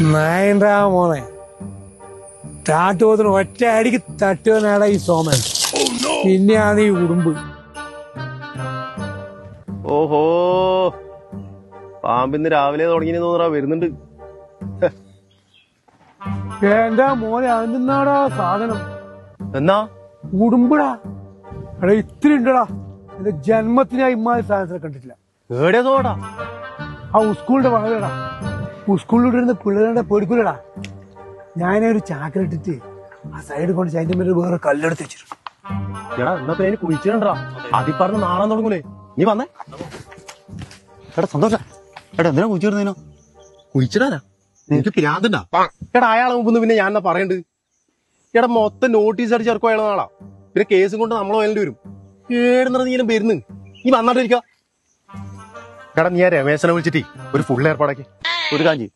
നായണ്ടാ മോനെ താട്ടുപോത്തിന് ഒറ്റ അടിക്ക് തട്ടുവനാടാ ഈ സോമൻ. പിന്നെയാണ് ഈ ഉടുമ്പ്. ഓഹോ, പാമ്പിന്ന് രാവിലെ തുടങ്ങി തോന്നറാ വരുന്നുണ്ട്. എന്താ മോനെ അതിന്നാടാ സാധനം? എന്നാ ഉടുമ്പടാ. എടാ ഇത്തിരി ഉണ്ടടാ, എന്റെ ജന്മത്തിനാ ഇമ്മാതിരി സാധനത്തിനെ കണ്ടിട്ടില്ല. ഏടെ തോടാ? ആ സ്കൂളിന്റെ വളവിലടാ. സ്കൂളിലൂടെ ഇരുന്ന് പിള്ളേരുടെ പേടിക്കൂലടാ. ഞാനൊരു ചാക്കലിട്ടിട്ട് ആ സൈഡ് കൊണ്ട് അതിന്റെ മേലെ വേറെ കല്ലെടുത്ത് വെച്ചിട്ടുണ്ട്. എടാ എന്നാ പേര് കുഴിച്ചിട്ടുണ്ടാ, അതി പറഞ്ഞ് നാളാൻ തുടങ്ങൂലേ. നീ വന്നേ. എടാ സന്തോഷ, എടാ എന്തിനാ കുഴിച്ചിടുന്നതിനോ? കുഴിച്ചിടാനാ? നിനക്ക് പിരാന്തണ്ടാ? എടാ അയാളെ മുമ്പ് പിന്നെ ഞാൻ എന്നാ പറയണ്ട്. എടാ മൊത്തം നോട്ടീസ് അടിച്ച് ഇറക്കും അയാൾ നാളാ. പിന്നെ കേസും കൊണ്ട് നമ്മൾ വേണ്ടി വരും. ഏടുന്നീലും വരുന്നു. നീ വന്നാട്ടിരിക്ക. എടാ നീ ആ രമേശനെ വിളിച്ചിട്ട് ഒരു ഫുൾ ഏർപ്പാടാക്കി. ഒരു കാഞ്ചി